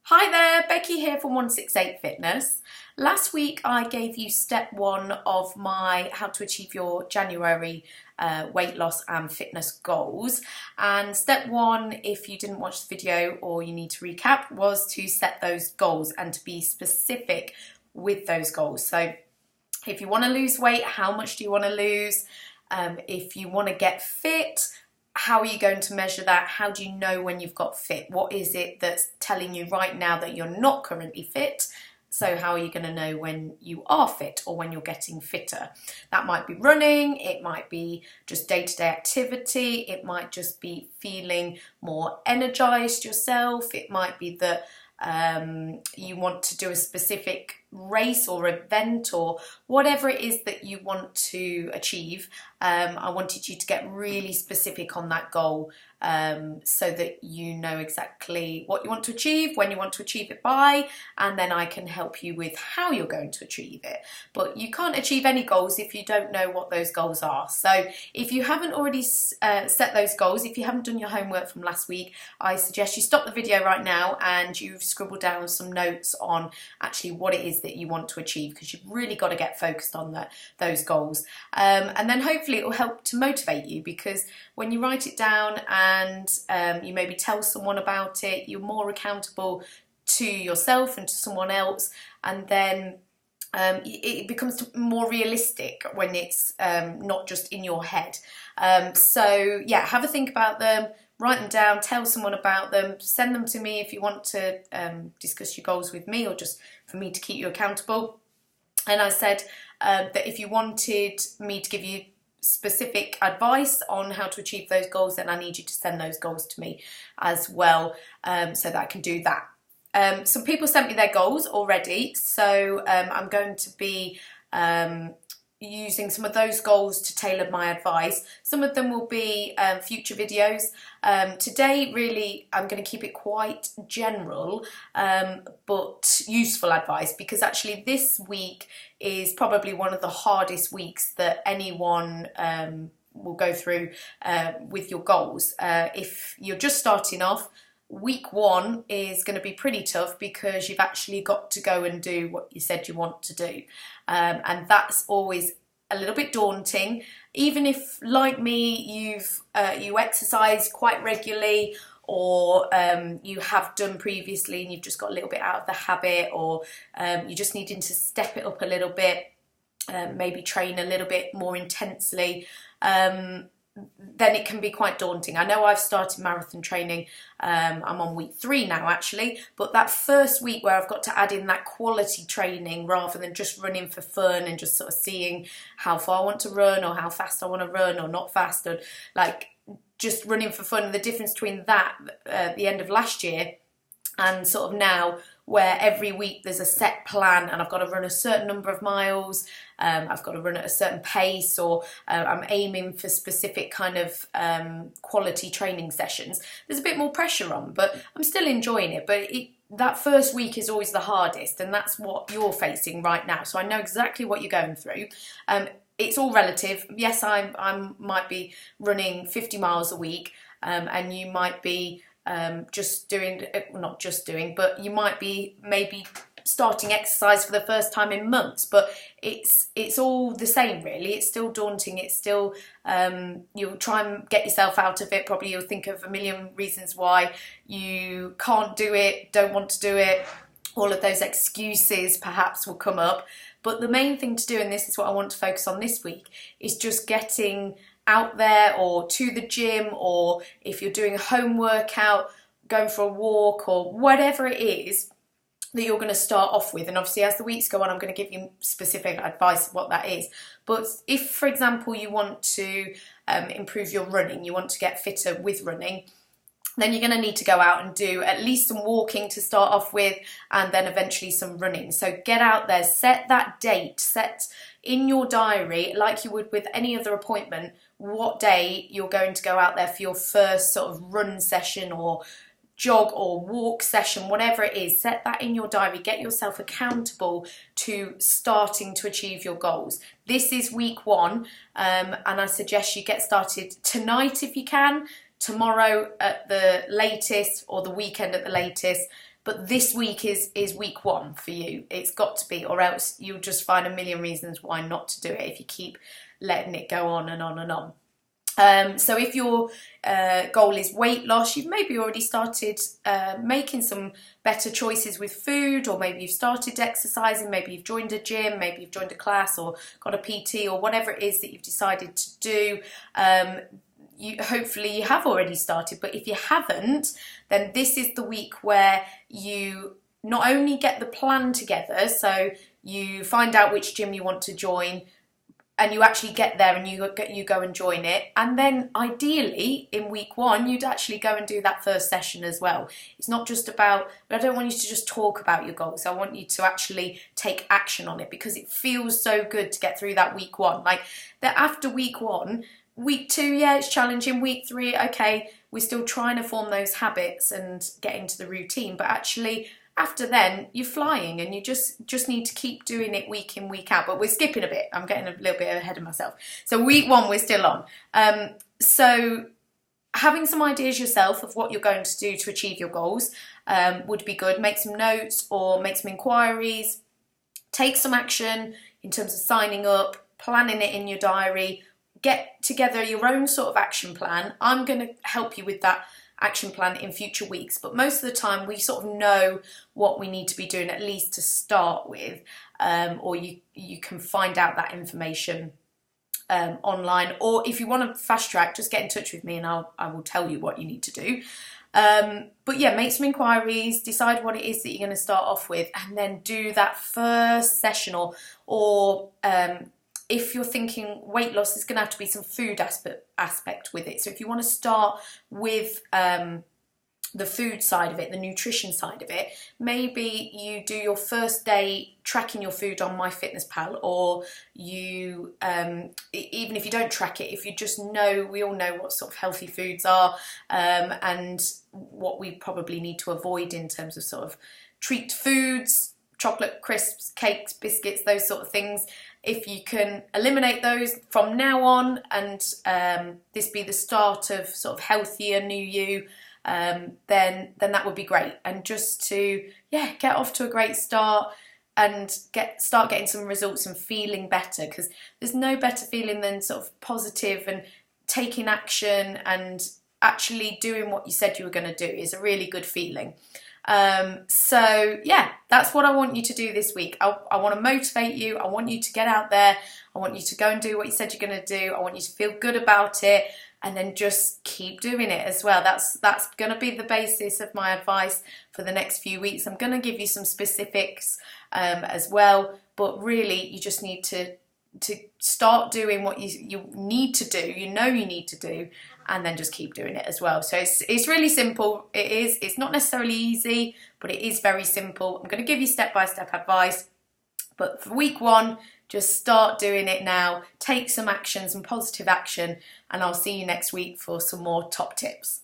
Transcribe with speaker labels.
Speaker 1: Hi there, Becky here from 168 Fitness. Last week I gave you step one of my how to achieve your January weight loss and fitness goals. And step one, if you didn't watch the video or you need to recap, was to set those goals and to be specific with those goals. So if you want to lose weight, how much do you want to lose? If you want to get fit, how are you going to measure that? How do you know when you've got fit? What is it that's telling you right now that you're not currently fit? So how are you going to know when you are fit or when you're getting fitter? That might be running, it might be just day-to-day activity, it might just be feeling more energized yourself, it might be that you want to do a specific race or event or whatever it is that you want to achieve. I wanted you to get really specific on that goal so that you know exactly what you want to achieve, when you want to achieve it by, and then I can help you with how you're going to achieve it. But you can't achieve any goals if you don't know what those goals are. So if you haven't already set those goals, if you haven't done your homework from last week, I suggest you stop the video right now and you scribble down some notes on actually what it is that you want to achieve, because you've really got to get focused on those goals. And then hopefully it will help to motivate you, because when you write it down and you maybe tell someone about it, you're more accountable to yourself and to someone else, and then it becomes more realistic when it's not just in your head. So yeah, have a think about them, write them down, tell someone about them, send them to me if you want to discuss your goals with me or just for me to keep you accountable. And I said that if you wanted me to give you specific advice on how to achieve those goals, then I need you to send those goals to me as well, so that I can do that. Some people sent me their goals already, so I'm going to be using some of those goals to tailor my advice. Some of them will be future videos. Today really I'm going to keep it quite general but useful advice, because actually this week is probably one of the hardest weeks that anyone will go through with your goals. If you're just starting off, week one is going to be pretty tough because you've actually got to go and do what you said you want to do, and that's always a little bit daunting. Even if, like me, you exercise quite regularly, or you have done previously and you've just got a little bit out of the habit, or you're just needing to step it up a little bit, maybe train a little bit more intensely, then it can be quite daunting. I know I've started marathon training, I'm on week 3 now actually, but that first week where I've got to add in that quality training rather than just running for fun and just sort of seeing how far I want to run or how fast I want to run or not fast, or like just running for fun, the difference between that at the end of last year and sort of now, where every week there's a set plan and I've got to run a certain number of miles, I've got to run at a certain pace, or I'm aiming for specific kind of quality training sessions. There's a bit more pressure on, but I'm still enjoying it. But that first week is always the hardest, and that's what you're facing right now. So I know exactly what you're going through. It's all relative. Yes, I might be running 50 miles a week, and you might be just doing, not just doing, but you might be maybe starting exercise for the first time in months, but it's all the same really. It's still daunting, it's still, you'll try and get yourself out of it, probably you'll think of a million reasons why you can't do it, don't want to do it, all of those excuses perhaps will come up. But the main thing to do, and this is what I want to focus on this week, is just getting out there or to the gym, or if you're doing a home workout, going for a walk, or whatever it is that you're going to start off with. And obviously as the weeks go on, I'm going to give you specific advice of what that is. But if, for example, you want to improve your running, you want to get fitter with running, then you're going to need to go out and do at least some walking to start off with, and then eventually some running. So get out there, set that date, set in your diary, like you would with any other appointment, what day you're going to go out there for your first sort of run session or jog or walk session, whatever it is. Set that in your diary, get yourself accountable to starting to achieve your goals. This is week 1, and I suggest you get started tonight if you can, tomorrow at the latest, or the weekend at the latest, but this week is week 1 for you. It's got to be, or else you'll just find a million reasons why not to do it if you keep letting it go on and on and on. So if your goal is weight loss, you've maybe already started making some better choices with food, or maybe you've started exercising, maybe you've joined a gym, maybe you've joined a class or got a PT, or whatever it is that you've decided to do. Hopefully you have already started, but if you haven't, then this is the week where you not only get the plan together, so you find out which gym you want to join, and you actually get there and you go and join it. And then ideally in week 1, you'd actually go and do that first session as well. It's not just about, I don't want you to just talk about your goals. I want you to actually take action on it, because it feels so good to get through that week 1. Like that after week 1, week 2, yeah, it's challenging. Week 3, okay, we're still trying to form those habits and get into the routine. But actually, after then, you're flying, and you just need to keep doing it week in, week out. But we're skipping a bit. I'm getting a little bit ahead of myself. So week 1, we're still on. So having some ideas yourself of what you're going to do to achieve your goals would be good. Make some notes or make some inquiries. Take some action in terms of signing up, planning it in your diary. Get together your own sort of action plan. I'm going to help you with that action plan in future weeks, but most of the time we sort of know what we need to be doing, at least to start with, or you can find out that information online, or if you want to fast track, just get in touch with me and I will tell you what you need to do. But yeah, make some inquiries, decide what it is that you're going to start off with, and then do that first session, or if you're thinking weight loss, there's going to have to be some food aspect with it. So if you want to start with the food side of it, the nutrition side of it, maybe you do your first day tracking your food on MyFitnessPal, or you, even if you don't track it, if you just know, we all know what sort of healthy foods are and what we probably need to avoid in terms of sort of treat foods, chocolate, crisps, cakes, biscuits, those sort of things. If you can eliminate those from now on, and this be the start of sort of healthier new you, then that would be great. And just to get off to a great start and start getting some results and feeling better, because there's no better feeling than sort of positive and taking action and actually doing what you said you were going to do is a really good feeling. So yeah, that's what I want you to do this week. I want to motivate you. I want you to get out there. I want you to go and do what you said you're going to do. I want you to feel good about it, and then just keep doing it as well. That's going to be the basis of my advice for the next few weeks. I'm going to give you some specifics as well, but really you just need to start doing what you need to do, you need to do, and then just keep doing it as well. So it's really simple. It's not necessarily easy, but it is very simple. I'm going to give you step-by-step advice, but for week 1, just start doing it now. Take some action, some positive action, and I'll see you next week for some more top tips.